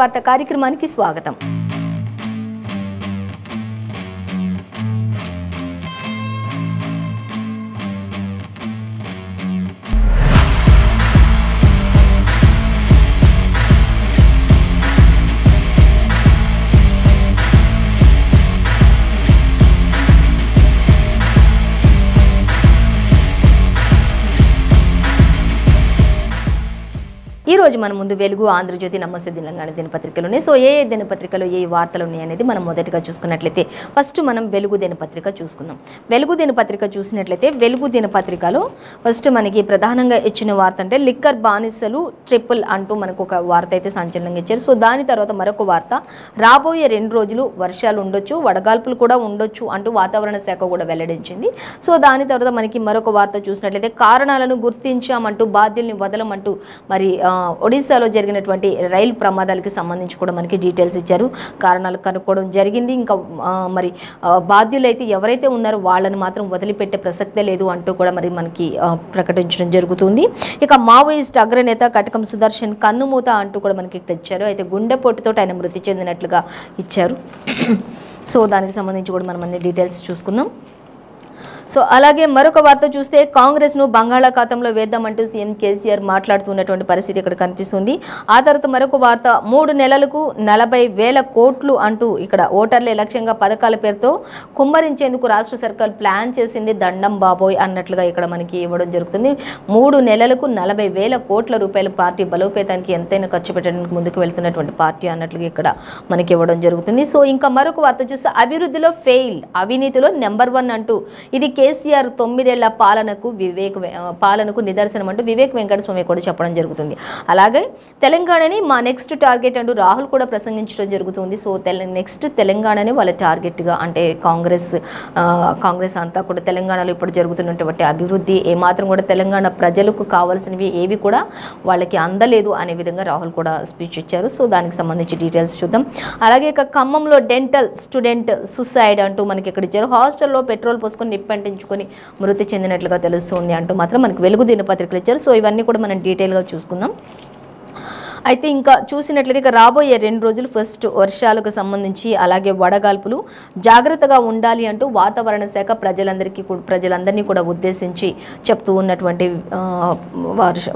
వార్త కార్యక్రమానికి స్వాగతం. ఈ రోజు మన ముందు వెలుగు, ఆంధ్రజ్యోతి, నమస్తే తెలంగాణ దినపత్రికలోనే సో ఏ దినపత్రికలో ఏ వార్తలు ఉన్నాయి అనేది మనం మొదటిగా చూసుకున్నట్లయితే ఫస్ట్ మనం వెలుగు దినపత్రిక చూసుకుందాం. వెలుగు దినపత్రిక చూసినట్లయితే వెలుగు దినపత్రికలో ఫస్ట్ మనకి ప్రధానంగా ఇచ్చిన వార్త అంటే లిక్కర్ బానిసలు ట్రిపుల్ అంటూ మనకు ఒక వార్త అయితే సంచలనంగా ఇచ్చారు. సో దాని తర్వాత మరొక వార్త, రాబోయే 2 రోజులు వర్షాలు ఉండొచ్చు, వడగాల్పులు కూడా ఉండొచ్చు అంటూ వాతావరణ శాఖ కూడా వెల్లడించింది. సో దాని తర్వాత మనకి మరొక వార్త చూసినట్లయితే కారణాలను గుర్తించామంటూ బాధ్యుల్ని వదలమంటూ మరి ఒడిశాలో జరిగినటువంటి రైలు ప్రమాదాలకి సంబంధించి కూడా మనకి డీటెయిల్స్ ఇచ్చారు. కారణాలు కనుక్కోవడం జరిగింది. ఇంకా మరి బాధ్యులైతే ఎవరైతే ఉన్నారో వాళ్ళని మాత్రం వదిలిపెట్టే ప్రసక్తే లేదు అంటూ కూడా మరి మనకి ప్రకటించడం జరుగుతుంది. ఇక మావోయిస్ట్ అగ్రనేత కటకం సుదర్శన్ కన్నుమూత అంటూ కూడా మనకి ఇక్కడ ఇచ్చారు. అయితే గుండెపోటుతో ఆయన మృతి చెందినట్లుగా ఇచ్చారు. సో దానికి సంబంధించి కూడా మనం అన్ని డీటెయిల్స్ చూసుకుందాం. సో అలాగే మరొక వార్త చూస్తే కాంగ్రెస్ను బంగాళాఖాతంలో వేద్దామంటూ సీఎం కేసీఆర్ మాట్లాడుతున్నటువంటి పరిస్థితి ఇక్కడ కనిపిస్తుంది. ఆ తర్వాత మరొక వార్త, 3 నెలలకు 40,000 కోట్లు అంటూ ఇక్కడ ఓటర్లే లక్ష్యంగా పథకాల పేరుతో కుమ్మరించేందుకు రాష్ట్ర సర్కార్ ప్లాన్ చేసింది దండం బాబోయ్ అన్నట్లుగా ఇక్కడ మనకి ఇవ్వడం జరుగుతుంది. 3 నెలలకు 40,000 కోట్ల రూపాయల పార్టీ బలోపేతానికి ఎంతైనా ఖర్చు పెట్టడానికి ముందుకు వెళ్తున్నటువంటి పార్టీ అన్నట్లుగా ఇక్కడ మనకి ఇవ్వడం జరుగుతుంది. సో ఇంకా మరొక వార్త చూస్తే అభివృద్ధిలో ఫెయిల్, అవినీతిలో నెంబర్ 1 అంటూ ఇది కేసీఆర్ 9 ఏళ్ల పాలనకు నిదర్శనం అంటూ వివేక్ వెంకటస్వామి కూడా చెప్పడం జరుగుతుంది. అలాగే తెలంగాణని మా నెక్స్ట్ టార్గెట్ అంటూ రాహుల్ కూడా ప్రసంగించడం జరుగుతుంది. సో నెక్స్ట్ తెలంగాణని వాళ్ళ టార్గెట్గా అంటే కాంగ్రెస్ అంతా కూడా తెలంగాణలో ఇప్పుడు జరుగుతున్నటువంటి అభివృద్ధి ఏమాత్రం కూడా తెలంగాణ ప్రజలకు కావాల్సినవి ఏవి కూడా వాళ్ళకి అందలేదు అనే విధంగా రాహుల్ కూడా స్పీచ్ ఇచ్చారు. సో దానికి సంబంధించి డీటెయిల్స్ చూద్దాం. అలాగే ఇక ఖమ్మంలో డెంటల్ స్టూడెంట్ సూసైడ్ అంటూ మనకి ఇక్కడ ఇచ్చారు. హాస్టల్లో పెట్రోల్ పోసుకొని నిప్పంటించుకొని మృతి చెందినట్లుగా తెలుస్తుంది అంటూ మాత్రం మనకి వెలుగు దినపత్రికలు ఇచ్చారు. సో ఇవన్నీ కూడా మనం డీటెయిల్గా చూసుకుందాం. అయితే ఇంకా చూసినట్లయితే ఇక రాబోయే 2 రోజులు ఫస్ట్ వర్షాలకు సంబంధించి అలాగే వడగాల్పులు జాగ్రత్తగా ఉండాలి అంటూ వాతావరణ శాఖ ప్రజలందరినీ కూడా ఉద్దేశించి చెప్తూ ఉన్నటువంటి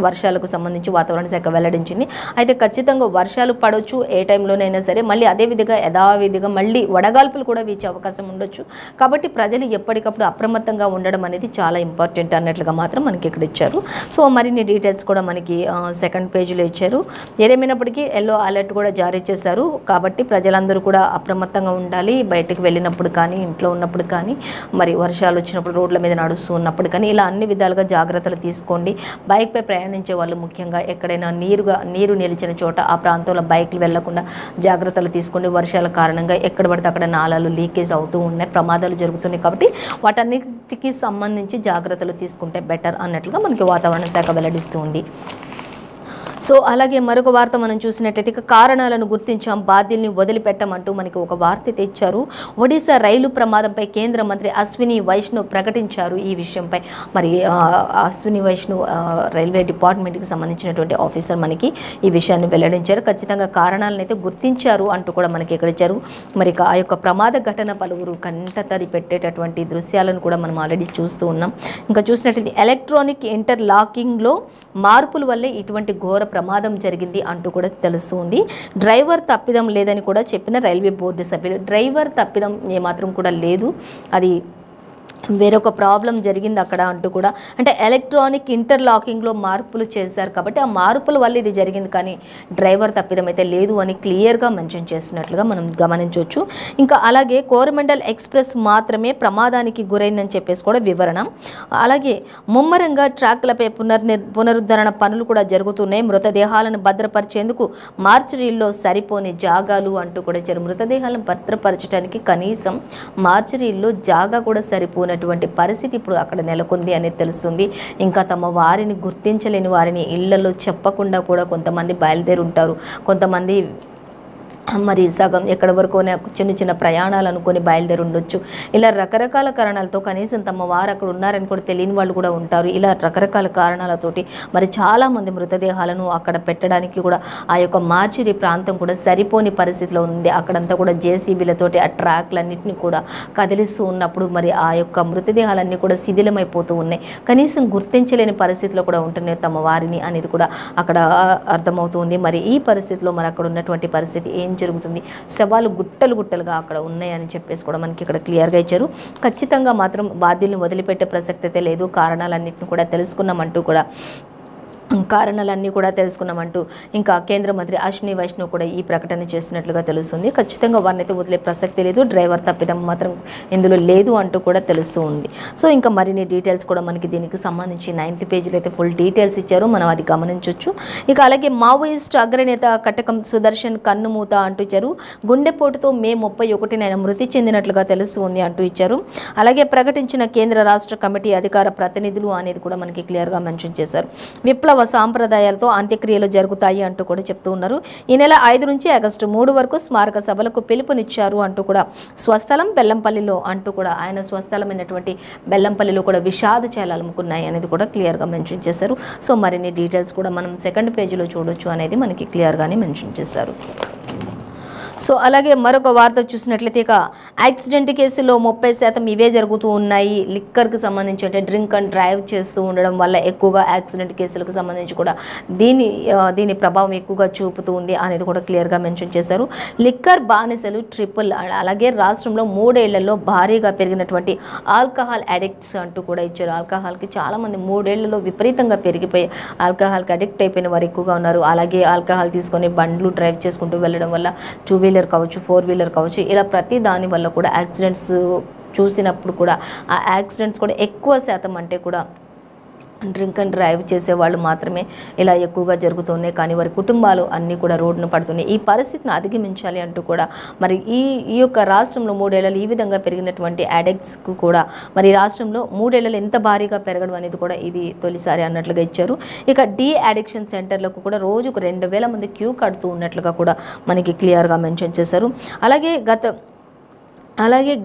వర్షాలకు సంబంధించి వాతావరణ శాఖ వెల్లడించింది. అయితే ఖచ్చితంగా వర్షాలు పడవచ్చు ఏ టైంలోనైనా సరే, మళ్ళీ అదేవిధంగా యథావిధిగా మళ్ళీ వడగాల్పులు కూడా వీచే అవకాశం ఉండొచ్చు. కాబట్టి ప్రజలు ఎప్పటికప్పుడు అప్రమత్తంగా ఉండడం అనేది చాలా ఇంపార్టెంట్ అన్నట్లుగా మాత్రం మనకి ఇక్కడ ఇచ్చారు. సో మరిన్ని డీటెయిల్స్ కూడా మనకి సెకండ్ పేజీలో ఇచ్చారు. ఏదేమైనప్పటికీ ఎల్లో అలర్ట్ కూడా జారీ చేశారు. కాబట్టి ప్రజలందరూ కూడా అప్రమత్తంగా ఉండాలి. బయటకు వెళ్ళినప్పుడు కానీ, ఇంట్లో ఉన్నప్పుడు కానీ, మరి వర్షాలు వచ్చినప్పుడు రోడ్ల మీద నడుస్తూ ఉన్నప్పుడు కానీ ఇలా అన్ని విధాలుగా జాగ్రత్తలు తీసుకోండి. బైక్పై ప్రయాణించే వాళ్ళు ముఖ్యంగా ఎక్కడైనా నీరు నిలిచిన చోట ఆ ప్రాంతంలో బైక్లు వెళ్లకుండా జాగ్రత్తలు తీసుకోండి. వర్షాల కారణంగా ఎక్కడ పడితే అక్కడ నాలాలు లీకేజ్ అవుతూ ఉన్నాయి, ప్రమాదాలు జరుగుతున్నాయి. కాబట్టి వాటన్నిటికీ సంబంధించి జాగ్రత్తలు తీసుకుంటే బెటర్ అన్నట్లుగా మనకి వాతావరణ శాఖ వెల్లడిస్తూ ఉంది. సో అలాగే మరొక వార్త మనం చూసినట్లయితే కారణాలను గుర్తించాం, బాధ్యుల్ని వదిలిపెట్టమంటూ మనకి ఒక వార్త తెచ్చారు. ఒడిశా రైలు ప్రమాదంపై కేంద్ర మంత్రి అశ్విని వైష్ణవ్ ప్రకటించారు. ఈ విషయంపై మరి అశ్విని వైష్ణవ్ రైల్వే డిపార్ట్మెంట్కి సంబంధించినటువంటి ఆఫీసర్ మనకి ఈ విషయాన్ని వెల్లడించారు. ఖచ్చితంగా కారణాలను అయితే గుర్తించారు అంటూ కూడా మనకి ఇక్కడ ఇచ్చారు. మరి ఆ యొక్క ప్రమాద ఘటన పలువురు కంటతడి పెట్టేటటువంటి దృశ్యాలను కూడా మనం ఆల్రెడీ చూస్తూ ఉన్నాం. ఇంకా చూసినట్లయితే ఎలక్ట్రానిక్ ఇంటర్లాకింగ్లో మార్పుల వల్లే ఇటువంటి ఘోర ప్రమాదం జరిగింది అంటూ కూడా తెలుస్తుంది. డ్రైవర్ తప్పిదం లేదని కూడా చెప్పిన రైల్వే బోర్డు సభ్యులు. డ్రైవర్ తప్పిదం ఏమాత్రం కూడా లేదు, అది వేరొక ప్రాబ్లం జరిగింది అక్కడ అంటూ కూడా, అంటే ఎలక్ట్రానిక్ ఇంటర్లాకింగ్లో మార్పులు చేశారు కాబట్టి ఆ మార్పుల వల్ల ఇది జరిగింది, కానీ డ్రైవర్ తప్పిదం అయితే లేదు అని క్లియర్గా మెన్షన్ చేసినట్లుగా మనం గమనించవచ్చు. ఇంకా అలాగే కోరమండల్ ఎక్స్ప్రెస్ మాత్రమే ప్రమాదానికి గురైందని చెప్పేసి కూడా వివరణ. అలాగే ముమ్మరంగా ట్రాక్లపై పునరుద్ధరణ పనులు కూడా జరుగుతున్నాయి. మృతదేహాలను భద్రపరిచేందుకు మార్చరీల్లో సరిపోని జాగాలు అంటూ కూడా ఇచ్చారు. మృతదేహాలను భద్రపరచడానికి కనీసం మార్చరీల్లో జాగా కూడా సరిపోయినటువంటి పరిస్థితి ఇప్పుడు అక్కడ నెలకొంది అనేది తెలుస్తుంది. ఇంకా తమ వారిని గుర్తించలేని వారిని ఇళ్లలో చెప్పకుండా కూడా కొంతమంది బయలుదేరి ఉంటారు. కొంతమంది మరి సగం ఎక్కడి వరకు చిన్న చిన్న ప్రయాణాలు అనుకొని బయలుదేరి ఉండొచ్చు. ఇలా రకరకాల కారణాలతో కనీసం తమ వారు అక్కడ ఉన్నారని కూడా తెలియని వాళ్ళు కూడా ఉంటారు. ఇలా రకరకాల కారణాలతోటి మరి చాలామంది మృతదేహాలను అక్కడ పెట్టడానికి కూడా ఆ యొక్క మార్చిరి ప్రాంతం కూడా సరిపోని పరిస్థితిలో ఉంది. అక్కడంతా కూడా జేసీబీలతోటి ఆ ట్రాక్లన్నింటినీ కూడా కదిలిస్తూ ఉన్నప్పుడు మరి ఆ యొక్క మృతదేహాలన్నీ కూడా శిథిలమైపోతూ ఉన్నాయి. కనీసం గుర్తించలేని పరిస్థితిలో కూడా ఉంటున్నాయి తమ వారిని అనేది కూడా అక్కడ అర్థమవుతుంది. మరి ఈ పరిస్థితిలో మరి అక్కడ ఉన్నటువంటి పరిస్థితి ఏం జరుగుతుంది, శవాలు గుట్టలు గుట్టలుగా అక్కడ ఉన్నాయని చెప్పేసి కూడా మనకి ఇక్కడ క్లియర్గా ఇచ్చారు. ఖచ్చితంగా మాత్రం బాధ్యుల్ని వదిలిపెట్టే ప్రసక్తి అయితే లేదు. కారణాలన్నింటిని కూడా తెలుసుకున్నామంటూ కూడా కారణాలన్నీ కూడా తెలుసుకున్నామంటూ ఇంకా కేంద్ర మంత్రి అశ్విని వైష్ణవ్ కూడా ఈ ప్రకటన చేసినట్లుగా తెలుస్తుంది. ఖచ్చితంగా వారిని అయితే వదిలే ప్రసక్తి లేదు, డ్రైవర్ తప్పిదం మాత్రం ఇందులో లేదు అంటూ కూడా తెలుస్తూ ఉంది. సో ఇంకా మరిన్ని డీటెయిల్స్ కూడా మనకి దీనికి సంబంధించి 9th పేజీలో అయితే ఫుల్ డీటెయిల్స్ ఇచ్చారు, మనం అది గమనించవచ్చు. ఇక అలాగే మావోయిస్ట్ అగ్రనేత కటకం సుదర్శన్ కన్నుమూత అంటూ ఇచ్చారు. గుండెపోటుతో మే 31న ఆయన మృతి చెందినట్లుగా తెలుస్తుంది అంటూ ఇచ్చారు. అలాగే ప్రకటించిన కేంద్ర రాష్ట్ర కమిటీ అధికార ప్రతినిధులు అనేది కూడా మనకి క్లియర్గా మెన్షన్ చేశారు. విప్లవ సాంప్రదాయాలతో అంత్యక్రియలు జరుగుతాయి అంటూ కూడా చెప్తూ ఉన్నారు. ఈ నెల 5 నుంచి ఆగస్టు 3 వరకు స్మారక సభలకు పిలుపునిచ్చారు అంటూ కూడా స్వస్థలం బెల్లంపల్లిలో అంటూ కూడా ఆయన స్వస్థలమైనటువంటి బెల్లంపల్లిలో కూడా విషాద చేయాలు అలుముకున్నాయి అనేది కూడా క్లియర్గా మెన్షన్ చేశారు. సో మరిన్ని డీటెయిల్స్ కూడా మనం 2nd పేజీలో చూడొచ్చు అనేది మనకి క్లియర్గానే మెన్షన్ చేశారు. సో అలాగే మరొక వార్త చూసినట్లయితే ఇక యాక్సిడెంట్ కేసుల్లో 30% ఇవే జరుగుతూ ఉన్నాయి. లిక్కర్కి సంబంధించి అంటే డ్రింక్ అండ్ డ్రైవ్ చేస్తూ ఉండడం వల్ల ఎక్కువగా యాక్సిడెంట్ కేసులకు సంబంధించి కూడా దీని ప్రభావం ఎక్కువగా చూపుతూ ఉంది అనేది కూడా క్లియర్గా మెన్షన్ చేశారు. లిక్కర్ బానిసలు ట్రిపుల్, అలాగే రాష్ట్రంలో 3 ఏళ్లలో భారీగా పెరిగినటువంటి ఆల్కహాల్ అడిక్ట్స్ అంటూ కూడా ఇచ్చారు. ఆల్కహాల్కి చాలామంది 3 ఏళ్లలో విపరీతంగా పెరిగిపోయి ఆల్కహాల్కి అడిక్ట్ అయిపోయిన వారు ఎక్కువగా ఉన్నారు. అలాగే ఆల్కహాల్ తీసుకొని బండ్లు డ్రైవ్ చేసుకుంటూ వెళ్ళడం వల్ల 2 వీలర్ కావచ్చు, 4 వీలర్ కావచ్చు, ఇలా ప్రతి దాని వల్ల కూడా యాక్సిడెంట్స్ చూసినప్పుడు కూడా ఆ యాక్సిడెంట్స్ కూడా ఎక్కువ శాతం అంటే కూడా డ్రింక్ అండ్ డ్రైవ్ చేసేవాళ్ళు మాత్రమే ఇలా ఎక్కువగా జరుగుతున్నాయి. కానీ వారి కుటుంబాలు అన్నీ కూడా రోడ్డును పడుతున్నాయి. ఈ పరిస్థితిని అధిగమించాలి అంటూ కూడా మరి ఈ యొక్క రాష్ట్రంలో 3 ఏళ్లలో ఈ విధంగా పెరిగినటువంటి అడిక్ట్స్కు కూడా మరి రాష్ట్రంలో 3 ఏళ్లలో ఎంత భారీగా పెరగడం అనేది కూడా ఇది తొలిసారి అన్నట్లుగా ఇచ్చారు. ఇక డీ అడిక్షన్ సెంటర్లకు కూడా రోజుకు 2000 మంది క్యూ కడుతూ ఉన్నట్లుగా కూడా మనకి క్లియర్గా మెన్షన్ చేశారు. అలాగే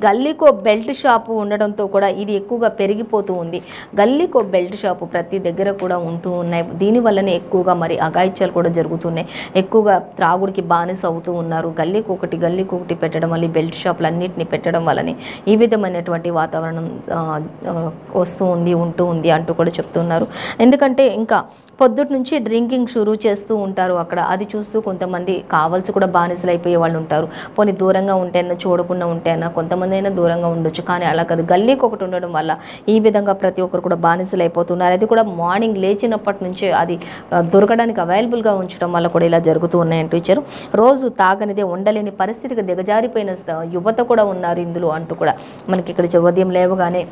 గల్లీకో బెల్ట్ షాపు ఉండడంతో కూడా ఇది ఎక్కువగా పెరిగిపోతూ ఉంది. గల్లీకో బెల్ట్ షాపు ప్రతి దగ్గర కూడా ఉంటూ ఉన్నాయి. దీనివల్లనే ఎక్కువగా మరి అఘాయిత్యాలు కూడా జరుగుతున్నాయి. ఎక్కువగా త్రాగుడికి బానిస అవుతూ ఉన్నారు. గల్లీకి ఒకటి పెట్టడం వల్ల, బెల్ట్ షాపులు అన్నింటినీ పెట్టడం వల్లనే ఈ విధమైనటువంటి వాతావరణం ఉంటూ ఉంది అంటూ కూడా చెప్తున్నారు. ఎందుకంటే ఇంకా పొద్దుటి నుంచి డ్రింకింగ్ షురూ చేస్తూ ఉంటారు అక్కడ. అది చూస్తూ కొంతమంది కావాల్సి కూడా బానిసలు అయిపోయే వాళ్ళు ఉంటారు. పోనీ దూరంగా ఉంటేనా, చూడకుండా ఉంటేనా, కొంతమంది అయినా దూరంగా ఉండొచ్చు. కానీ అలా కాదు, గల్లీకి ఒకటి ఉండడం వల్ల ఈ విధంగా ప్రతి ఒక్కరు కూడా బానిసలు అయిపోతున్నారు. అది కూడా మార్నింగ్ లేచినప్పటి నుంచే అది దొరకడానికి అవైలబుల్గా ఉంచడం వల్ల కూడా ఇలా జరుగుతూ ఉన్నాయంటూ ఇచ్చారు. రోజు తాగనిదే ఉండలేని పరిస్థితికి దిగజారిపోయిన యువత కూడా ఉన్నారు ఇందులో అంటూ కూడా మనకి ఇక్కడ ఉదయం లేవగానే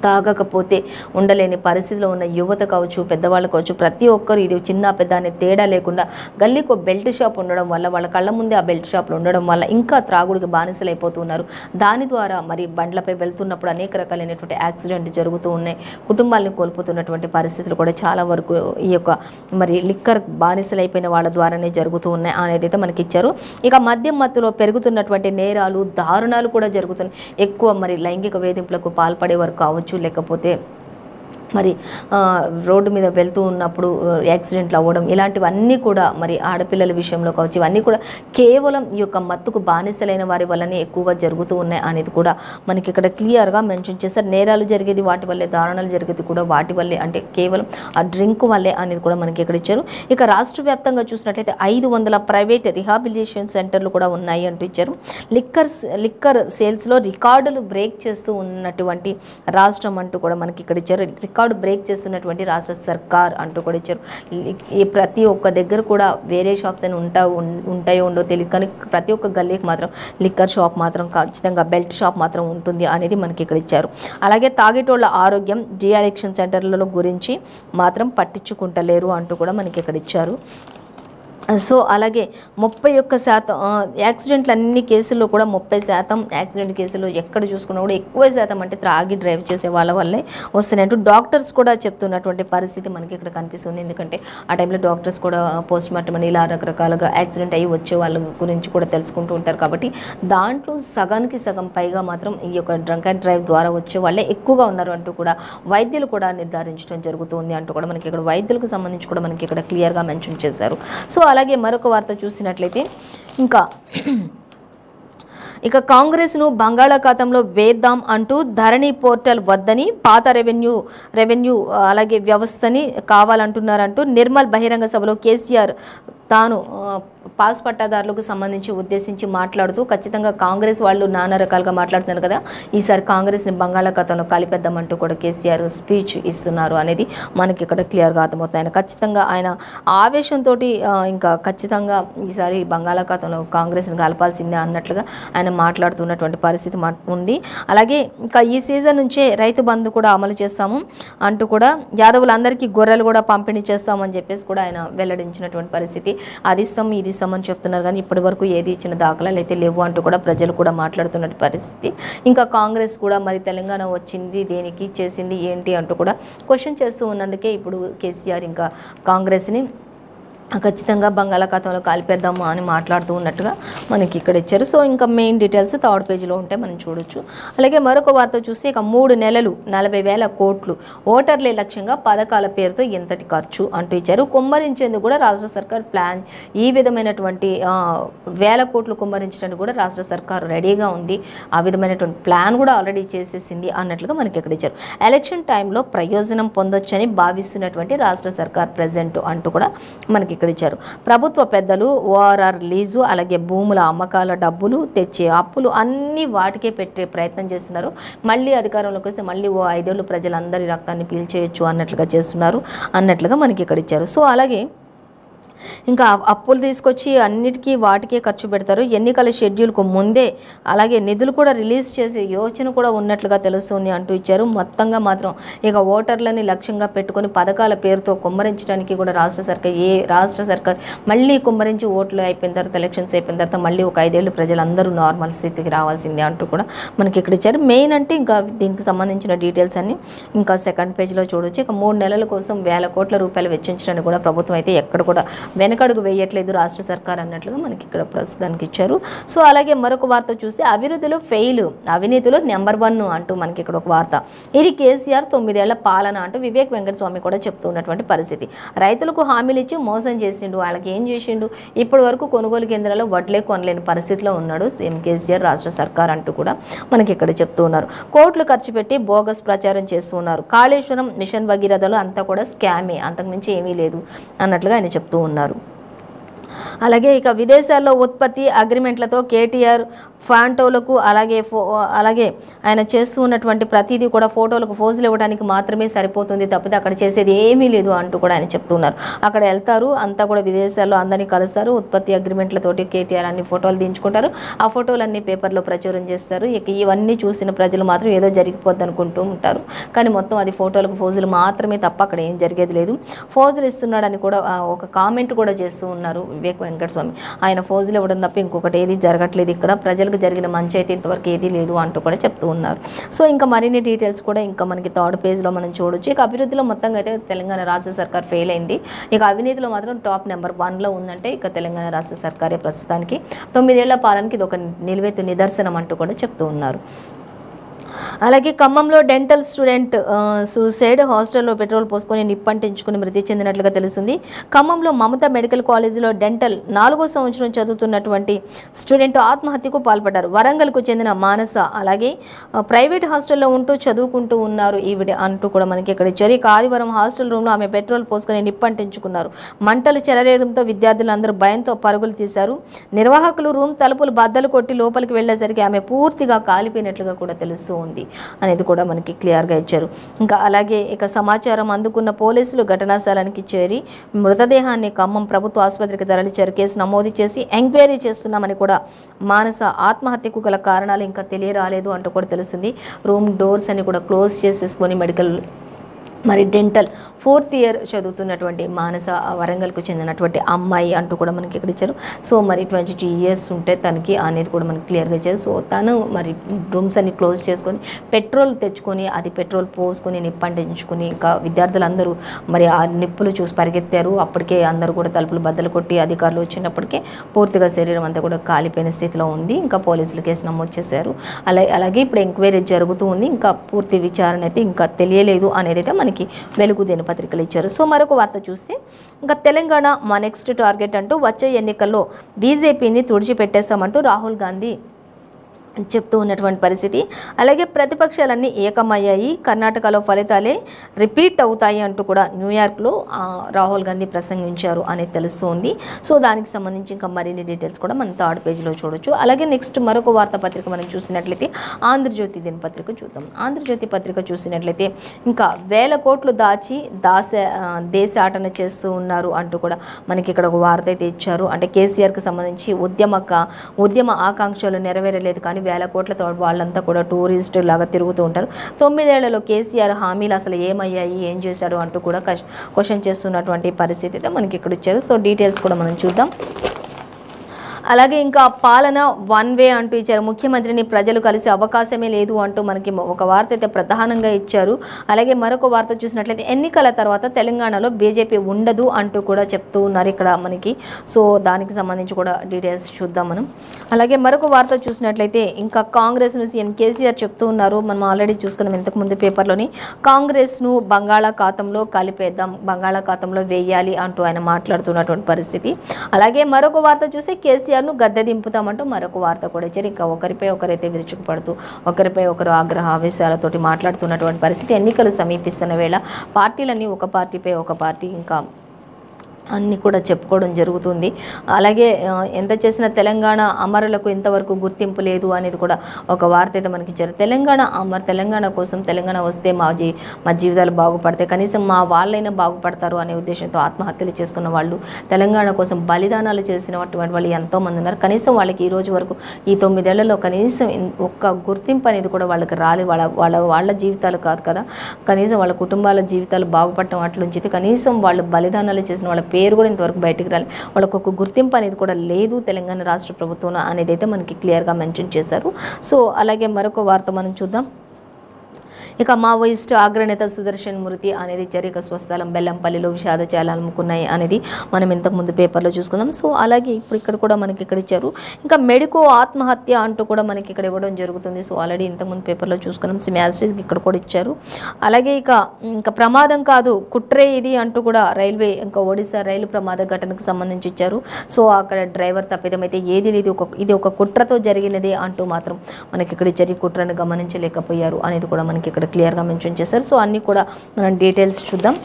తాగకపోతే ఉండలేని పరిస్థితిలో ఉన్న యువత కావచ్చు, పెద్దవాళ్ళు కావచ్చు, ప్రతి ఒక్కరు ఇది చిన్న పెద్ద అనే తేడా లేకుండా గల్లీకి బెల్ట్ షాప్ ఉండడం వల్ల, వాళ్ళ కళ్ళ ముందే ఆ బెల్ట్ షాప్లు ఉండడం వల్ల ఇంకా త్రాగుడికి బానిసలు అయిపోతున్నారు. దాని ద్వారా మరి బండ్లపై వెళ్తున్నప్పుడు అనేక రకాలైనటువంటి యాక్సిడెంట్ జరుగుతూ ఉన్నాయి. కుటుంబాలను కోల్పోతున్నటువంటి పరిస్థితులు కూడా చాలా వరకు ఈ యొక్క మరి లిక్కర్ బానిసలు అయిపోయిన వాళ్ళ ద్వారానే జరుగుతూ ఉన్నాయి అనేది అయితే మనకి ఇచ్చారు. ఇక మద్యం మత్తులో పెరుగుతున్నటువంటి నేరాలు, దారుణాలు కూడా జరుగుతున్నాయి. ఎక్కువ మరి లైంగిక వేధింపులకు పాల్పడే వరకు కావచ్చు, లేకపోతే మరి రోడ్డు మీద వెళ్తూ ఉన్నప్పుడు యాక్సిడెంట్లు అవ్వడం, ఇలాంటివన్నీ కూడా మరి ఆడపిల్లల విషయంలో కావచ్చు, ఇవన్నీ కూడా కేవలం ఈ యొక్క మత్తుకు బానిసలైన వారి వల్లనే ఎక్కువగా జరుగుతూ ఉన్నాయి అనేది కూడా మనకి ఇక్కడ క్లియర్గా మెన్షన్ చేశారు. నేరాలు జరిగేది వాటి వల్లే, దారుణాలు జరిగేది కూడా వాటి వల్లే, అంటే కేవలం ఆ డ్రింక్ వల్లే అనేది కూడా మనకి ఇక్కడ ఇచ్చారు. ఇక రాష్ట్ర వ్యాప్తంగా చూసినట్లయితే 500 ప్రైవేట్ రిహాబిలిటేషన్ సెంటర్లు కూడా ఉన్నాయి అంటూ ఇచ్చారు. లిక్కర్ సేల్స్లో రికార్డులు బ్రేక్ చేస్తూ ఉన్నటువంటి రాష్ట్రం అంటూ కూడా మనకి ఇక్కడ ఇచ్చారు. రికార్డు బ్రేక్ చేస్తున్నటువంటి రాష్ట్ర సర్కార్ అంటూ కూడా ఇచ్చారు. ప్రతి ఒక్క దగ్గర కూడా వేరే షాప్స్ అని ఉంటాయో ఉండో తెలియదు, కానీ ప్రతి ఒక్క గల్లీకి మాత్రం లిక్కర్ షాప్ మాత్రం ఖచ్చితంగా, బెల్ట్ షాప్ మాత్రం ఉంటుంది అనేది మనకి ఇక్కడ ఇచ్చారు. అలాగే తాగేటోళ్ళ ఆరోగ్యం, డీ అడిక్షన్ సెంటర్ల గురించి మాత్రం పట్టించుకుంటలేరు అంటూ కూడా మనకి ఇక్కడ ఇచ్చారు. సో అలాగే 31% యాక్సిడెంట్లు అన్ని కేసుల్లో కూడా 30% యాక్సిడెంట్ కేసులు ఎక్కడ చూసుకున్నా కూడా ఎక్కువ శాతం అంటే త్రాగి డ్రైవ్ చేసే వాళ్ళ వల్లే వస్తున్నాయంటూ డాక్టర్స్ కూడా చెప్తున్నటువంటి పరిస్థితి మనకి ఇక్కడ కనిపిస్తుంది. ఎందుకంటే ఆ టైంలో డాక్టర్స్ కూడా పోస్ట్ మార్టం అని ఇలా రకరకాలుగా యాక్సిడెంట్ అయ్యి వచ్చే వాళ్ళ గురించి కూడా తెలుసుకుంటూ ఉంటారు. కాబట్టి దాంట్లో సగానికి సగం పైగా మాత్రం ఈ యొక్క డ్రంక్ అండ్ డ్రైవ్ ద్వారా వచ్చే వాళ్ళే ఎక్కువగా ఉన్నారు అంటూ కూడా వైద్యులు కూడా నిర్ధారించడం జరుగుతుంది అంటూ కూడా మనకి ఇక్కడ వైద్యులకు సంబంధించి కూడా మనకి ఇక్కడ క్లియర్గా మెన్షన్ చేశారు. సో అలాగే మరొక వార్త చూసినట్లయితే ఇక కాంగ్రెస్ను బంగాళాఖాతంలో వేద్దాం అంటూ ధరణి పోర్టల్ వద్దని పాత రెవెన్యూ అలాగే వ్యవస్థని కావాలంటున్నారంటూ నిర్మల్ బహిరంగ సభలో కేసీఆర్ తాను పాస్ పట్టాదారులకు సంబంధించి ఉద్దేశించి మాట్లాడుతూ ఖచ్చితంగా కాంగ్రెస్ వాళ్ళు నానా రకాలుగా మాట్లాడుతున్నారు కదా, ఈసారి కాంగ్రెస్ని బంగాళాఖాతంలో కలిపేద్దామంటూ కూడా కేసీఆర్ స్పీచ్ ఇస్తున్నారు అనేది మనకి ఇక్కడ క్లియర్గా అర్థమవుతుంది. ఆయన ఖచ్చితంగా ఆయన ఆవేశంతో ఇంకా ఖచ్చితంగా ఈసారి బంగాళాఖాతంలో కాంగ్రెస్ని కలపాల్సిందే అన్నట్లుగా ఆయన మాట్లాడుతున్నటువంటి పరిస్థితి ఉంది. అలాగే ఇంకా ఈ సీజన్ నుంచే రైతు బంధు కూడా అమలు చేస్తాము అంటూ కూడా యాదవులందరికీ గొర్రెలు కూడా పంపిణీ చేస్తామని చెప్పేసి కూడా ఆయన వెల్లడించినటువంటి పరిస్థితి. అది ఇస్తాం ఇది ఇస్తామని చెప్తున్నారు కానీ ఇప్పటి వరకు ఏది ఇచ్చిన దాఖలాలు అయితే లేవు అంటూ కూడా ప్రజలు కూడా మాట్లాడుతున్న పరిస్థితి. ఇంకా కాంగ్రెస్ కూడా మరి తెలంగాణ వచ్చింది దేనికి చేసింది ఏంటి అంటూ కూడా క్వశ్చన్ చేస్తూ ఉన్నందుకే ఇప్పుడు కేసీఆర్ ఇంకా కాంగ్రెస్ని ఖచ్చితంగా బంగాళాఖాతంలో కాల్పేద్దాము అని మాట్లాడుతూ ఉన్నట్టుగా మనకి ఇక్కడ ఇచ్చారు. సో ఇంకా మెయిన్ డీటెయిల్స్ థర్డ్ పేజీలో ఉంటే మనం చూడొచ్చు. అలాగే మరొక వార్త చూస్తే ఇక 3 నెలలు 40,000 కోట్లు ఓటర్లే లక్ష్యంగా పథకాల పేరుతో ఎంతటి ఖర్చు అంటూ ఇచ్చారు. కుమ్మరించేందుకు కూడా రాష్ట్ర సర్కార్ ప్లాన్ ఈ విధమైనటువంటి 1,000 కోట్లు కుమ్మరించడానికి కూడా రాష్ట్ర సర్కార్ రెడీగా ఉంది. ఆ విధమైనటువంటి ప్లాన్ కూడా ఆల్రెడీ చేసేసింది అన్నట్లుగా మనకి ఇక్కడ ఇచ్చారు. ఎలక్షన్ టైంలో ప్రయోజనం పొందొచ్చని భావిస్తున్నటువంటి రాష్ట్ర సర్కార్ ప్రెజెంట్ అంటూ కూడా మనకి ఇక్కడ ఇచ్చారు. ప్రభుత్వ పెద్దలు ఓఆర్ఆర్ లీజు అలాగే భూముల అమ్మకాల డబ్బులు తెచ్చే అప్పులు అన్ని వాటికే పెట్టే ప్రయత్నం చేస్తున్నారు. మళ్ళీ అధికారంలోకి వస్తే మళ్ళీ 5 ఏళ్ళు ప్రజలందరి రక్తాన్ని పీల్చేయచ్చు అన్నట్లుగా చేస్తున్నారు అన్నట్లుగా మనకి ఇక్కడ ఇచ్చారు. సో అలాగే ఇంకా అప్పులు తీసుకొచ్చి అన్నిటికీ వాటికే ఖర్చు పెడతారు. ఎన్నికల షెడ్యూల్కు ముందే అలాగే నిధులు కూడా రిలీజ్ చేసే యోచన కూడా ఉన్నట్లుగా తెలుస్తుంది అంటూ ఇచ్చారు. మొత్తంగా మాత్రం ఇక ఓటర్లని లక్ష్యంగా పెట్టుకొని పథకాల పేరుతో కుమ్మరించడానికి కూడా రాష్ట్ర సర్కార్ మళ్ళీ కుమ్మరించి ఓట్లు అయిపోయిన తర్వాత ఎలక్షన్స్ అయిపోయిన తర్వాత మళ్ళీ ఒక 5 ఏళ్ళు ప్రజలందరూ నార్మల్ స్థితికి రావాల్సిందే అంటూ కూడా మనకి ఇక్కడ ఇచ్చారు. మెయిన్ అంటే ఇంకా దీనికి సంబంధించిన డీటెయిల్స్ అన్ని ఇంకా సెకండ్ పేజ్లో చూడొచ్చు. ఇక 3 నెలల కోసం 1,000 కోట్ల రూపాయలు వెచ్చించడానికి కూడా ప్రభుత్వం అయితే ఎక్కడ కూడా వెనకడుగు వేయట్లేదు రాష్ట్ర సర్కార్ అన్నట్లుగా మనకి ఇక్కడ ప్రస్తుతానికి ఇచ్చారు. సో అలాగే మరొక వార్త చూసి అభివృద్ధిలో ఫెయిల్ అవినీతిలో నెంబర్ 1 అంటూ మనకి ఇక్కడ ఒక వార్త. ఇది కేసీఆర్ 9 ఏళ్ల పాలన అంటూ వివేక్ వెంకటస్వామి కూడా చెప్తున్నటువంటి పరిస్థితి. రైతులకు హామీలు ఇచ్చి మోసం చేసిండు, వాళ్ళకి ఏం చేసిండు, ఇప్పటి వరకు కొనుగోలు కేంద్రాల్లో వడ్లే కొనలేని పరిస్థితిలో ఉన్నాడు సీఎం కేసీఆర్ రాష్ట్ర సర్కార్ అంటూ కూడా మనకి ఇక్కడ చెప్తూ ఉన్నారు. కోట్లు ఖర్చు పెట్టి బోగస్ ప్రచారం చేస్తూ ఉన్నారు. కాళేశ్వరం మిషన్ భగీరథలో అంతా కూడా స్కామే, అంతకుమించి ఏమీ లేదు అన్నట్లుగా ఆయన చెప్తూ ఉన్నారు. అలాగే ఇక విదేశాల్లో ఉత్పత్తి అగ్రిమెంట్లతో కేటీఆర్ ఫాంటోలకు అలాగే ఆయన చేస్తూ ఉన్నటువంటి ప్రతిదీ కూడా ఫోటోలకు ఫోజులు ఇవ్వడానికి మాత్రమే సరిపోతుంది తప్పితే అక్కడ చేసేది ఏమీ లేదు అంటూ కూడా ఆయన చెప్తున్నారు. అక్కడ వెళ్తారు అంతా కూడా విదేశాల్లో అందరినీ కలుస్తారు, ఉత్పత్తి అగ్రిమెంట్లతోటి కేటీఆర్ అన్ని ఫోటోలు దించుకుంటారు, ఆ ఫోటోలన్నీ పేపర్లో ప్రచురం చేస్తారు. ఇక ఇవన్నీ చూసిన ప్రజలు మాత్రం ఏదో జరిగిపోద్ది అనుకుంటూ ఉంటారు. కానీ మొత్తం అది ఫోటోలకు ఫోజులు మాత్రమే తప్ప అక్కడ ఏం జరిగేది లేదు. ఫోజులు ఇస్తున్నాడని కూడా ఒక కామెంట్ కూడా చేస్తూ ఉన్నారు వివేక్ వెంకటస్వామి. ఆయన ఫోజులు ఇవ్వడం తప్ప ఇంకొకటి ఏది జరగట్లేదు, ఇక్కడ ప్రజలకు జరిగిన మంచి అయితే ఇంతవరకు ఏదీ లేదు అంటూ కూడా చెప్తూ ఉన్నారు. సో ఇంకా మరిన్ని డీటెయిల్స్ కూడా ఇంకా మనకి థర్డ్ పేజ్లో మనం చూడొచ్చు. ఇక అభివృద్ధిలో మొత్తంగా అయితే తెలంగాణ రాష్ట్ర సర్కార్ ఫెయిల్ అయింది. ఇక అవినీతిలో మాత్రం టాప్ నెంబర్ 1లో ఉందంటే ఇక తెలంగాణ రాష్ట్ర సర్కారే ప్రస్తుతానికి 9 ఏళ్ల పాలనకి ఇది ఒక నిలువెత్తు నిదర్శనం అంటూ కూడా చెప్తూ ఉన్నారు. అలాగే ఖమ్మంలో డెంటల్ స్టూడెంట్ సూసైడ్, హాస్టల్లో పెట్రోల్ పోసుకొని నిప్పంటించుకుని మృతి చెందినట్లుగా తెలుస్తుంది. ఖమ్మంలో మమతా మెడికల్ కాలేజీలో డెంటల్ 4వ సంవత్సరం చదువుతున్నటువంటి స్టూడెంట్ ఆత్మహత్యకు పాల్పడ్డారు. వరంగల్కు చెందిన మానస అలాగే ప్రైవేట్ హాస్టల్లో ఉంటూ చదువుకుంటూ ఉన్నారు ఈవిడ అంటూ కూడా మనకి ఇక్కడ ఇచ్చారు. ఇక ఆదివారం హాస్టల్ రూమ్లో ఆమె పెట్రోల్ పోసుకొని నిప్పంటించుకున్నారు. మంటలు చెలరేయడంతో విద్యార్థులందరూ భయంతో పరుగులు తీశారు. నిర్వాహకులు రూమ్ తలుపులు బద్దలు కొట్టి లోపలికి వెళ్లేసరికి ఆమె పూర్తిగా కాలిపోయినట్లుగా కూడా తెలుస్తూ ఉంది అనేది కూడా మనకి క్లియర్గా ఇచ్చారు. ఇంకా అలాగే ఇక సమాచారం అందుకున్న పోలీసులు ఘటనా స్థలానికి చేరి మృతదేహాన్ని ఖమ్మం ప్రభుత్వ ఆసుపత్రికి తరలించారు. కేసు నమోదు చేసి ఎంక్వైరీ చేస్తున్నామని కూడా మానస ఆత్మహత్యకు గల కారణాలు ఇంకా తెలియరాలేదు అంటూ కూడా తెలుస్తుంది. రూమ్ డోర్స్ అని కూడా క్లోజ్ చేసేసుకొని మెడికల్ మరి డెంటల్ 4th ఇయర్ చదువుతున్నటువంటి మానస వరంగల్కు చెందినటువంటి అమ్మాయి అంటూ కూడా మనకి ఇక్కడ ఇచ్చారు. సో మరి 22 ఇయర్స్ ఉంటే తనకి అనేది కూడా మనకి క్లియర్గా ఇచ్చారు. సో తను మరి రూమ్స్ అన్ని క్లోజ్ చేసుకొని పెట్రోల్ తెచ్చుకొని అది పెట్రోల్ పోసుకొని నిప్పంటించుకొని ఇంకా విద్యార్థులందరూ మరి ఆ నిప్పులు చూసి పరిగెత్తారు. అప్పటికే అందరూ కూడా తలుపులు బద్దలు కొట్టి అధికారులు వచ్చినప్పటికే పూర్తిగా శరీరం అంతా కూడా కాలిపోయిన స్థితిలో ఉంది. ఇంకా పోలీసులు కేసు నమోదు చేశారు. అలాగే ఇప్పుడు ఎంక్వైరీ జరుగుతూ ఉంది. ఇంకా పూర్తి విచారణ అయితే ఇంకా తెలియలేదు అనేది అయితే మనకి వెలుగు దినపత్రికలు ఇచ్చారు. సో మరొక వార్త చూస్తే ఇంకా తెలంగాణ మా నెక్స్ట్ టార్గెట్ అంటూ వచ్చే ఎన్నికల్లో బీజేపీని తుడిచిపెట్టేస్తామంటూ రాహుల్ గాంధీ చెప్తూ ఉన్నటువంటి పరిస్థితి. అలాగే ప్రతిపక్షాలన్నీ ఏకమయ్యాయి, కర్ణాటకలో ఫలితాలే రిపీట్ అవుతాయి అంటూ కూడా న్యూయార్క్లో రాహుల్ గాంధీ ప్రసంగించారు అనేది తెలుస్తుంది. సో దానికి సంబంధించి ఇంకా మరిన్ని డీటెయిల్స్ కూడా మనం 3rd పేజీలో చూడొచ్చు. అలాగే నెక్స్ట్ మరొక వార్తాపత్రిక మనం చూసినట్లయితే ఆంధ్రజ్యోతి దినపత్రిక చూద్దాం. ఆంధ్రజ్యోతి పత్రిక చూసినట్లయితే ఇంకా 1000 కోట్లు దేశాటన చేస్తూ ఉన్నారు అంటూ కూడా మనకి ఇక్కడ ఒక వార్త అయితే ఇచ్చారు. అంటే కేసీఆర్కి సంబంధించి ఉద్యమ ఆకాంక్షలు నెరవేరలేదు కానీ 1000 కోట్లతో వాళ్ళంతా కూడా టూరిస్ట్ లాగా తిరుగుతూ ఉంటారు. 9 ఏళ్లలో కేసీఆర్ హామీలు అసలు ఏమయ్యాయి, ఏం చేశాడు అంటూ కూడా క్వశ్చన్ చేస్తున్నటువంటి పరిస్థితి అయితే మనకి ఇక్కడ ఇచ్చారు. సో డీటెయిల్స్ కూడా మనం చూద్దాం. అలాగే ఇంకా పాలన 1 వే అంటూ ఇచ్చారు. ముఖ్యమంత్రిని ప్రజలు కలిసే అవకాశమే లేదు అంటూ మనకి ఒక వార్త అయితే ప్రధానంగా ఇచ్చారు. అలాగే మరొక వార్త చూసినట్లయితే ఎన్నికల తర్వాత తెలంగాణలో బీజేపీ ఉండదు అంటూ కూడా చెప్తూ ఉన్నారు ఇక్కడ మనకి. సో దానికి సంబంధించి కూడా డీటెయిల్స్ చూద్దాం మనం. అలాగే మరొక వార్త చూసినట్లయితే ఇంకా కాంగ్రెస్ను సీఎం కేసీఆర్ చెప్తూ ఉన్నారు. మనం ఆల్రెడీ చూసుకున్నాం ఇంతకుముందు పేపర్లోని. కాంగ్రెస్ను బంగాళాఖాతంలో కలిపేద్దాం, బంగాళాఖాతంలో వేయాలి అంటూ ఆయన మాట్లాడుతున్నటువంటి పరిస్థితి. అలాగే మరొక వార్త చూసి కేసీఆర్ను గద్దె దింపుతామంటూ మరొక వార్త కూడా ఇచ్చారు. ఇంకా ఒకరిపై ఒకరైతే విరుచుకుపడుతూ ఒకరిపై ఒకరు ఆగ్రహ ఆవేశాలతోటి మాట్లాడుతున్నటువంటి పరిస్థితి. ఎన్నికలు సమీపిస్తున్న వేళ పార్టీలన్నీ ఒక పార్టీపై ఒక పార్టీ ఇంకా అన్నీ కూడా చెప్పుకోవడం జరుగుతుంది. అలాగే ఎంత చేసిన తెలంగాణ అమరులకు ఇంతవరకు గుర్తింపు లేదు అనేది కూడా ఒక వార్త అయితే మనకి ఇచ్చారు. తెలంగాణ కోసం తెలంగాణ వస్తే మా జీవితాలు బాగుపడతాయి, కనీసం మా వాళ్ళైనా బాగుపడతారు అనే ఉద్దేశంతో ఆత్మహత్యలు చేసుకున్న వాళ్ళు, తెలంగాణ కోసం బలిదానాలు చేసినటువంటి వాళ్ళు ఎంతోమంది ఉన్నారు. కనీసం వాళ్ళకి ఈ రోజు వరకు ఈ 9 ఏళ్లలో కనీసం ఒక్క గుర్తింపు అనేది కూడా వాళ్ళకి రాలేదు. వాళ్ళ జీవితాలు కాదు కదా, కనీసం వాళ్ళ కుటుంబాల జీవితాలు బాగుపడటం అట్లుంచితే కనీసం వాళ్ళు బలిదానాలు చేసిన వాళ్ళ పేరు కూడా ఇంతవరకు బయటికి రాలేదు. వాళ్ళకు ఒక గుర్తింపు అనేది కూడా లేదు తెలంగాణ రాష్ట్ర ప్రభుత్వం అనేది అయితే మనకి క్లియర్గా మెన్షన్ చేశారు. సో అలాగే మరొక వార్త మనం చూద్దాం. ఇక మావోయిస్టు అగ్రనేత సుదర్శన్ మృతి అనేది చరిక స్వస్థలం బెల్లంపల్లిలో విషాదచాలాలు అమ్ముకున్నాయి అనేది మనం ఇంతకుముందు పేపర్లో చూసుకుందాం. సో అలాగే ఇప్పుడు ఇక్కడ కూడా మనకి ఇక్కడ ఇచ్చారు. ఇంకా మెడికో ఆత్మహత్య అంటూ కూడా మనకి ఇక్కడ ఇవ్వడం జరుగుతుంది. సో ఆల్రెడీ ఇంతకుముందు పేపర్లో చూసుకున్నాం. మ్యాస్టర్స్కి ఇక్కడ కూడా ఇచ్చారు. అలాగే ఇంకా ప్రమాదం కాదు కుట్రే ఇది అంటూ కూడా రైల్వే ఇంకా ఒడిశా రైలు ప్రమాద ఘటనకు సంబంధించి ఇచ్చారు. సో అక్కడ డ్రైవర్ తప్పిదం అయితే ఏది లేదు, ఇది ఒక కుట్రతో జరిగినది అంటూ మాత్రం మనకి ఇక్కడ ఇచ్చారు. ఈ కుట్రను గమనించలేకపోయారు అనేది కూడా మనకి ఇక్కడ క్లియర్గా మెన్షన్ చేశారు. సో అన్నీ కూడా మనం డీటెయిల్స్ చూద్దాం.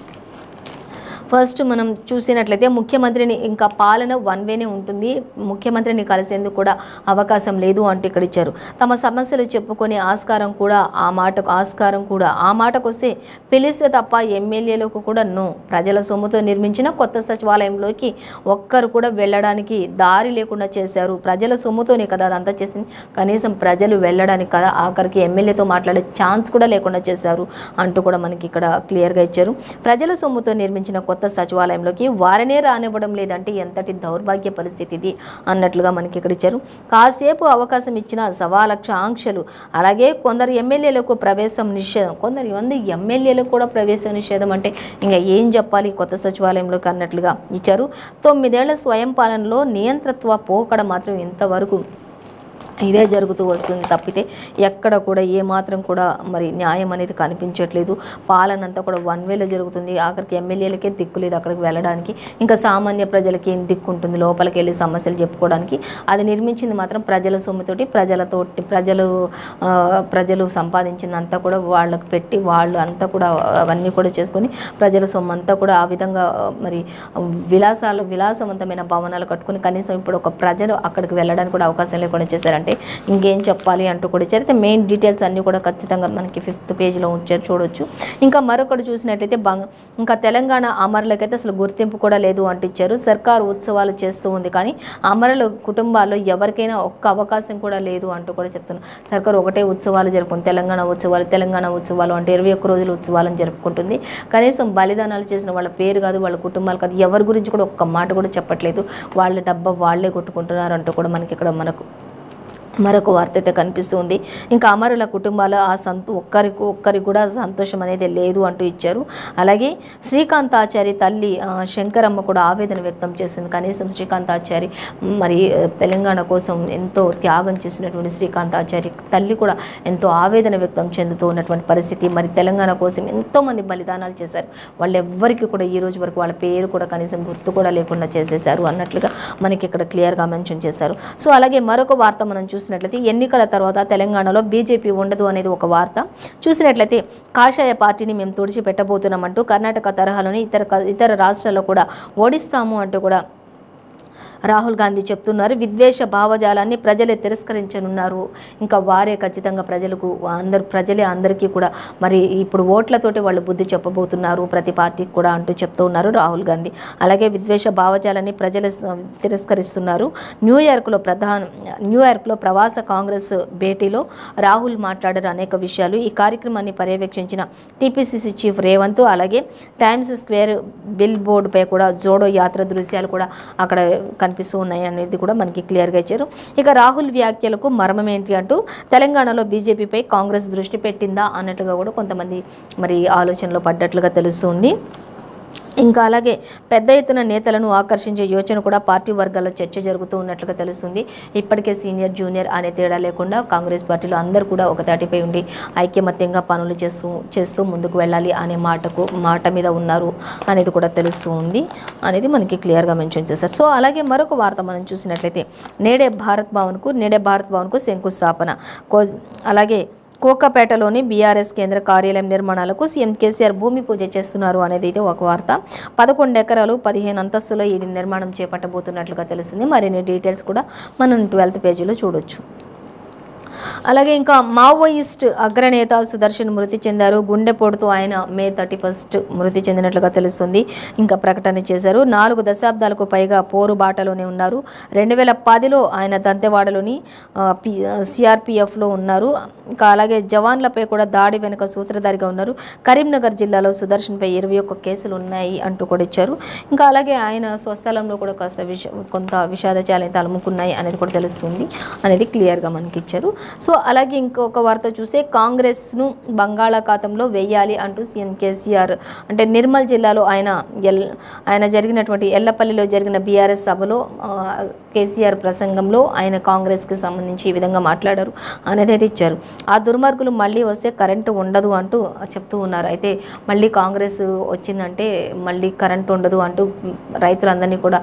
ఫస్ట్ మనం చూసినట్లయితే ముఖ్యమంత్రిని ఇంకా పాలన 1 వేనే ఉంటుంది, ముఖ్యమంత్రిని కలిసేందుకు కూడా అవకాశం లేదు అంటూ ఇక్కడ ఇచ్చారు. తమ సమస్యలు చెప్పుకునే ఆస్కారం కూడా ఆ మాటకు వస్తే పిలిస్తే తప్ప ఎమ్మెల్యేలకు కూడా నో. ప్రజల సొమ్ముతో నిర్మించిన కొత్త సచివాలయంలోకి ఒక్కరు కూడా వెళ్ళడానికి దారి లేకుండా చేశారు. ప్రజల సొమ్ముతోనే కదా అదంతా చేసింది, కనీసం ప్రజలు వెళ్ళడానికి కదా ఆఖరికి ఎమ్మెల్యేతో మాట్లాడే ఛాన్స్ కూడా లేకుండా చేశారు అంటూ కూడా మనకి ఇక్కడ క్లియర్గా ఇచ్చారు. ప్రజల సొమ్ముతో నిర్మించిన కొత్త సచివాలయంలోకి వారనే రానివ్వడం లేదంటే ఎంతటి దౌర్భాగ్య పరిస్థితి ఇది అన్నట్లుగా మనకి ఇక్కడ ఇచ్చారు. కాసేపు అవకాశం ఇచ్చిన 1,00,000 ఆంక్షలు. అలాగే కొందరు ఎమ్మెల్యేలకు ప్రవేశం నిషేధం, కొందరు ఎమ్మెల్యేలకు కూడా ప్రవేశం నిషేధం అంటే ఇంకా ఏం చెప్పాలి కొత్త సచివాలయంలోకి అన్నట్లుగా ఇచ్చారు. 9 ఏళ్ల స్వయం పాలనలో నియంతృత్వ పోకడ మాత్రం ఇంతవరకు ఇదే జరుగుతూ వస్తుంది తప్పితే ఎక్కడ కూడా ఏమాత్రం కూడా మరి న్యాయం అనేది కనిపించట్లేదు. పాలన అంతా కూడా 1 వేలో జరుగుతుంది. ఆఖరికి ఎమ్మెల్యేలకే దిక్కు లేదు అక్కడికి వెళ్ళడానికి, ఇంకా సామాన్య ప్రజలకి ఏం దిక్కు ఉంటుంది లోపలికి వెళ్ళి సమస్యలు చెప్పుకోవడానికి. అది నిర్మించింది మాత్రం ప్రజల సొమ్ముతోటి, ప్రజలు సంపాదించిందంతా కూడా వాళ్ళకు పెట్టి వాళ్ళు అంతా కూడా అవన్నీ కూడా చేసుకొని ప్రజల సొమ్ము అంతా కూడా ఆ విధంగా మరి విలాసవంతమైన భవనాలు కట్టుకుని కనీసం ఇప్పుడు ఒక ప్రజలు అక్కడికి వెళ్ళడానికి కూడా అవకాశం లేకుండా చేశారంటే అంతకంటే ఇంకేం చెప్పాలి అంటూ కూడా ఇచ్చారు. అయితే మెయిన్ డీటెయిల్స్ అన్నీ కూడా ఖచ్చితంగా మనకి 5th పేజీలో ఉంచారు, చూడొచ్చు. ఇంకా మరొకటి చూసినట్లయితే ఇంకా తెలంగాణ అమరులకైతే అసలు గుర్తింపు కూడా లేదు అంటూ ఇచ్చారు. సర్కారు ఉత్సవాలు చేస్తూ ఉంది కానీ అమరుల కుటుంబాల్లో ఎవరికైనా ఒక్క అవకాశం కూడా లేదు అంటూ కూడా చెప్తున్నారు. సర్కారు ఒకటే ఉత్సవాలు జరుపుకుంది, తెలంగాణ ఉత్సవాలు అంటే 21 రోజుల ఉత్సవాలను జరుపుకుంటుంది. కనీసం బలిదానాలు చేసిన వాళ్ళ పేరు కాదు, వాళ్ళ కుటుంబాలు కాదు, ఎవరి గురించి కూడా ఒక్క మాట కూడా చెప్పట్లేదు. వాళ్ళ డబ్బా వాళ్ళే కొట్టుకుంటున్నారు అంటూ కూడా మనకి ఇక్కడ మరొక వార్త అయితే కనిపిస్తుంది. ఇంకా అమరుల కుటుంబాల ఒక్కరికి కూడా సంతోషం అనేది లేదు అంటూ ఇచ్చారు. అలాగే శ్రీకాంతాచారి తల్లి శంకరమ్మ కూడా ఆవేదన వ్యక్తం చేసింది. కనీసం శ్రీకాంతాచారి మరి తెలంగాణ కోసం ఎంతో త్యాగం చేసినటువంటి శ్రీకాంతాచారి తల్లి కూడా ఎంతో ఆవేదన వ్యక్తం చెందుతూ ఉన్నటువంటి పరిస్థితి. మరి తెలంగాణ కోసం ఎంతోమంది బలిదానాలు చేశారు, వాళ్ళెవ్వరికి కూడా ఈ రోజు వరకు వాళ్ళ పేరు కూడా కనీసం గుర్తు కూడా లేకుండా చేసేశారు అన్నట్లుగా మనకి ఇక్కడ క్లియర్గా మెన్షన్ చేశారు. సో అలాగే మరొక వార్త మనం చూసినట్లయితే ఎన్నికల తర్వాత తెలంగాణలో బీజేపీ ఉండదు అనేది ఒక వార్త. చూసినట్లయితే కాషాయ పార్టీని మేము తుడిచిపెట్టబోతున్నామంటూ కర్ణాటక తరహాలోని ఇతర రాష్ట్రాల్లో కూడా ఓడిస్తాము అంటూ కూడా రాహుల్ గాంధీ చెప్తున్నారు. విద్వేష భావజాలాన్ని ప్రజలే తిరస్కరించనున్నారు. ఇంకా వారే ఖచ్చితంగా ప్రజలే అందరికీ కూడా మరి ఇప్పుడు ఓట్లతోటి వాళ్ళు బుద్ధి చెప్పబోతున్నారు ప్రతి పార్టీకి కూడా అంటూ చెప్తూ ఉన్నారు రాహుల్ గాంధీ. అలాగే విద్వేష భావజాలాన్ని ప్రజలు తిరస్కరిస్తున్నారు. న్యూయార్క్లో ప్రవాస కాంగ్రెస్ భేటీలో రాహుల్ మాట్లాడారు అనేక విషయాలు. ఈ కార్యక్రమాన్ని పర్యవేక్షించిన టీపీసీసీ చీఫ్ రేవంత్ అలాగే టైమ్స్ స్క్వేర్ బిల్ బోర్డుపై కూడా జోడో యాత్ర దృశ్యాలు కూడా అక్కడ కనిపిస్తూ ఉన్నాయి అనేది కూడా మనకి క్లియర్గా ఇచ్చారు. ఇక రాహుల్ వ్యాఖ్యలకు మర్మం ఏంటి అంటూ తెలంగాణలో బీజేపీపై కాంగ్రెస్ దృష్టి పెట్టిందా అన్నట్లుగా కూడా కొంతమంది మరి ఆలోచనలో పడ్డట్లుగా తెలుస్తుంది. ఇంకా అలాగే పెద్ద ఎత్తున నేతలను ఆకర్షించే యోచన కూడా పార్టీ వర్గాల్లో చర్చ జరుగుతూ ఉన్నట్లుగా తెలుస్తుంది. ఇప్పటికే సీనియర్ జూనియర్ అనే తేడా లేకుండా కాంగ్రెస్ పార్టీలో అందరూ కూడా ఒక తాటిపై ఉండి ఐక్యమత్యంగా పనులు చేస్తూ ముందుకు వెళ్ళాలి అనే మాట మీద ఉన్నారు అనేది కూడా తెలుస్తూ ఉంది అనేది మనకి క్లియర్గా మెన్షన్ చేశారు. సో అలాగే మరొక వార్త మనం చూసినట్లయితే నేడే భారత్ భవన్కు శంకుస్థాపన. అలాగే కోకాపేటలోని బీఆర్ఎస్ కేంద్ర కార్యాలయం నిర్మాణాలకు సీఎం కేసీఆర్ భూమి పూజ చేస్తున్నారు అనేది అయితే ఒక వార్త. 11 ఎకరాలు 15 అంతస్తులో ఇది నిర్మాణం చేపట్టబోతున్నట్లుగా తెలుస్తుంది. మరిన్ని డీటెయిల్స్ కూడా మనం 12th పేజీలో చూడొచ్చు. అలాగే ఇంకా మావోయిస్ట్ అగ్రనేత సుదర్శన్ మృతి చెందారు. గుండెపోటుతో ఆయన May 31 మృతి చెందినట్లుగా తెలుస్తుంది. ఇంకా ప్రకటన చేశారు. 4 దశాబ్దాలకు పైగా పోరు బాటలోనే ఉన్నారు. 2010లో ఆయన దంతెవాడలోని సిఆర్పిఎఫ్లో ఉన్నారు. ఇంకా అలాగే జవాన్లపై కూడా దాడి వెనుక సూత్రధారిగా ఉన్నారు. కరీంనగర్ జిల్లాలో సుదర్శన్పై 21 కేసులు ఉన్నాయి అంటూ కూడా ఇచ్చారు. ఇంకా అలాగే ఆయన స్వస్థలంలో కూడా కొంత విషాదచాలు అలుముకున్నాయి అనేది కూడా తెలుస్తుంది అనేది క్లియర్గా మనకి ఇచ్చారు. సో అలాగే ఇంకొక వార్త చూస్తే కాంగ్రెస్ను బంగాళాఖాతంలో వేయాలి అంటూ సీఎం కేసీఆర్ అంటే నిర్మల్ జిల్లాలో ఆయన జరిగినటువంటి ఎల్లపల్లిలో జరిగిన బీఆర్ఎస్ సభలో కేసీఆర్ ప్రసంగంలో ఆయన కాంగ్రెస్కి సంబంధించి ఈ విధంగా మాట్లాడారు అనేది అయితే ఇచ్చారు. ఆ దుర్మార్గులు మళ్ళీ వస్తే కరెంటు ఉండదు అంటూ చెప్తూ ఉన్నారు. అయితే మళ్ళీ కాంగ్రెస్ వచ్చిందంటే మళ్ళీ కరెంటు ఉండదు అంటూ రైతులందరినీ కూడా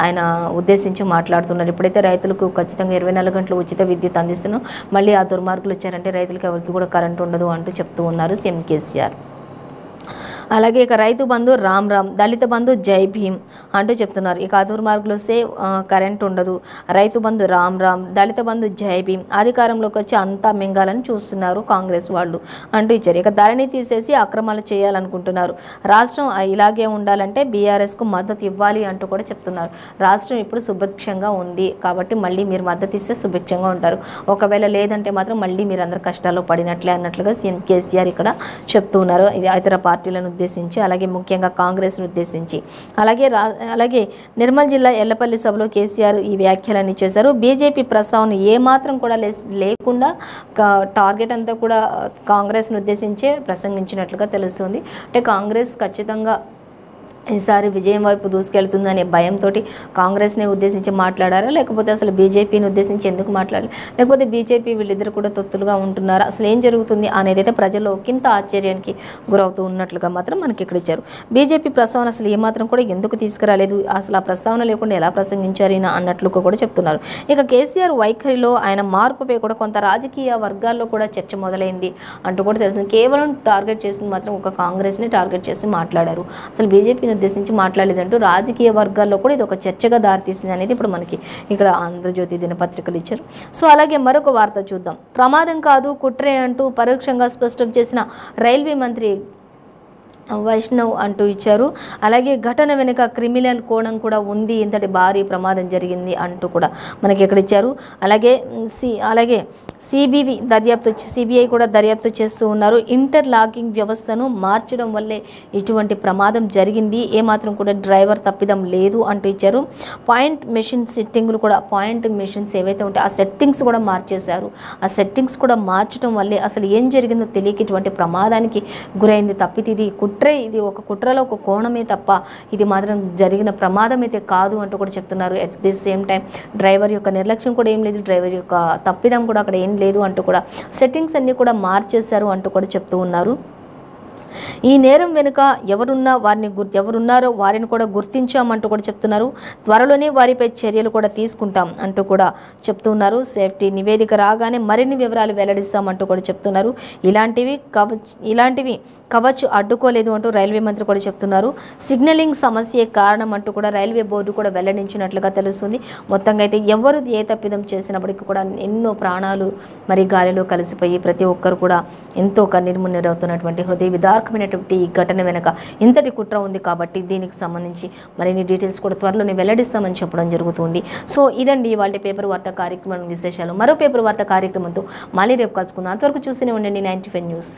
ఆయన ఉద్దేశించి మాట్లాడుతున్నారు. ఇప్పుడైతే రైతులకు ఖచ్చితంగా 24 గంటలు ఉచిత విద్యుత్ అందిస్తున్నాం, మళ్ళీ ఆ దుర్మార్గులు వచ్చారంటే రైతులకు ఎవరికి కూడా కరెంటు ఉండదు అంటూ చెప్తూ ఉన్నారు సీఎం కేసీఆర్. అలాగే ఇక రైతు బంధు రామ్ రామ్, దళిత బంధు జై భీమ్ అంటూ చెప్తున్నారు. ఇక దుర్మార్గులు వస్తే కరెంట్ ఉండదు, రైతు బంధు రామ్ రామ్, దళిత బంధు జై భీమ్, అధికారంలోకి వచ్చి అంతా మింగాలని చూస్తున్నారు కాంగ్రెస్ వాళ్ళు అంటూ ఇచ్చారు. ఇక ధరణి తీసేసి అక్రమాలు చేయాలనుకుంటున్నారు. రాష్ట్రం ఇలాగే ఉండాలంటే బీఆర్ఎస్కు మద్దతు ఇవ్వాలి అంటూ కూడా చెప్తున్నారు. రాష్ట్రం ఇప్పుడు సుభిక్షంగా ఉంది కాబట్టి మళ్ళీ మీరు మద్దతు ఇస్తే సుభిక్షంగా ఉంటారు, ఒకవేళ లేదంటే మాత్రం మళ్ళీ మీరు అందరు కష్టాల్లో పడినట్లే అన్నట్లుగా సీఎం కేసీఆర్ ఇక్కడ చెప్తూ ఉన్నారు. ఇది ఇతర పార్టీలను ఉద్దేశించి అలాగే ముఖ్యంగా కాంగ్రెస్ను ఉద్దేశించి. అలాగే నిర్మల్ జిల్లా ఎల్లపల్లి సభలో కేసీఆర్ ఈ వ్యాఖ్యలన్నీ చేశారు. బీజేపీ ప్రస్తావన ఏమాత్రం కూడా లేకుండా టార్గెట్ అంతా కూడా కాంగ్రెస్ను ఉద్దేశించే ప్రసంగించినట్లుగా తెలుస్తుంది. అంటే కాంగ్రెస్ ఖచ్చితంగా ఈసారి విజయం వైపు దూసుకెళ్తుందనే భయంతో కాంగ్రెస్ని ఉద్దేశించి మాట్లాడారా, లేకపోతే అసలు బీజేపీని ఉద్దేశించి ఎందుకు మాట్లాడాలి, లేకపోతే బీజేపీ వీళ్ళిద్దరు కూడా తొత్తులుగా ఉంటున్నారా, అసలు ఏం జరుగుతుంది అనేది అయితే ప్రజల్లో ఒకంత ఆశ్చర్యానికి గురవుతూ ఉన్నట్లుగా మాత్రం మనకి ఇక్కడ ఇచ్చారు. బీజేపీ ప్రస్తావన అసలు ఏమాత్రం కూడా ఎందుకు తీసుకురాలేదు, అసలు ఆ ప్రస్తావన లేకుండా ఎలా ప్రసంగించారు అన్నట్లుగా కూడా చెప్తున్నారు. ఇక కేసీఆర్ వైఖరిలో ఆయన మార్పుపై కూడా కొంత రాజకీయ వర్గాల్లో కూడా చర్చ మొదలైంది అంటూ కూడా తెలిసింది. కేవలం టార్గెట్ చేసింది మాత్రం ఒక కాంగ్రెస్ని టార్గెట్ చేసి మాట్లాడారు. అసలు బీజేపీని ఉద్దేశించి మాట్లాడలేదంటూ రాజకీయ వర్గాల్లో కూడా ఇది ఒక చర్చగా దారితీసింది అనేది ఇప్పుడు మనకి ఇక్కడ ఆంధ్రజ్యోతి దినపత్రికలు ఇచ్చారు. సో అలాగే మరొక వార్త చూద్దాం. ప్రమాదం కాదు కుట్రే అంటూ పరోక్షంగా స్పష్టం చేసిన రైల్వే మంత్రి వైష్ణవ్ అంటూ ఇచ్చారు. అలాగే ఘటన వెనుక క్రిమినల్ కోణం కూడా ఉంది, ఇంతటి భారీ ప్రమాదం జరిగింది అంటూ కూడా మనకి ఇక్కడ ఇచ్చారు. అలాగే సిబిఐ కూడా దర్యాప్తు చేస్తూ ఉన్నారు. ఇంటర్లాకింగ్ వ్యవస్థను మార్చడం వల్లే ఇటువంటి ప్రమాదం జరిగింది, ఏమాత్రం కూడా డ్రైవర్ తప్పిదం లేదు అంటూ ఇచ్చారు. పాయింట్ మెషిన్స్ ఏవైతే ఉంటాయో ఆ సెట్టింగ్స్ కూడా మార్చేశారు. ఆ సెట్టింగ్స్ కూడా మార్చడం వల్లే అసలు ఏం జరిగిందో తెలియక ఇటువంటి ప్రమాదానికి గురైంది తప్పితే ఇది ఒక కుట్రలో ఒక కోణమే తప్ప ఇది మాత్రం జరిగిన ప్రమాదం అయితే కాదు అంటూ కూడా చెప్తున్నారు. At the same time driver యొక్క నిర్లక్ష్యం కూడా ఏం లేదు, డ్రైవర్ యొక్క తప్పిదం కూడా అక్కడ ఏం లేదు అంటూ కూడా సెట్టింగ్స్ అన్నీ కూడా మార్చేశారు అంటూ కూడా చెప్తూ ఉన్నారు. ఈ నేరం వెనుక ఎవరున్నారో వారిని కూడా గుర్తించామంటూ కూడా చెప్తున్నారు. త్వరలోనే వారిపై చర్యలు కూడా తీసుకుంటాం అంటూ కూడా చెప్తున్నారు. సేఫ్టీ నివేదిక రాగానే మరిన్ని వివరాలు వెల్లడిస్తామంటూ కూడా చెప్తున్నారు. ఇలాంటివి కవచ్ అడ్డుకోలేదు అంటూ రైల్వే మంత్రి కూడా చెప్తున్నారు. సిగ్నలింగ్ సమస్యే కారణం అంటూ కూడా రైల్వే బోర్డు కూడా వెల్లడించినట్లుగా తెలుస్తుంది. మొత్తంగా అయితే ఎవరు ఏ తప్పిదం చేసినప్పటికీ కూడా ఎన్నో ప్రాణాలు మరి గాలిలో కలిసిపోయి ప్రతి ఒక్కరు కూడా ఎంతో కన్నీరుమున్నీరవుతున్నటువంటి హృదయ విదారకమైనటువంటి ఈ ఘటన వెనక ఇంతటి కుట్ర ఉంది కాబట్టి దీనికి సంబంధించి మరిన్ని డీటెయిల్స్ కూడా త్వరలోనే వెల్లడిస్తామని చెప్పడం జరుగుతుంది. సో ఇదండి ఇవాళ పేపర్ వార్త కార్యక్రమం విశేషాలు. మరో పేపర్ వార్త కార్యక్రమంతో మళ్ళీ రేపు కలుసుకుందాం. అంతవరకు చూస్తూనే ఉండండి 95 న్యూస్.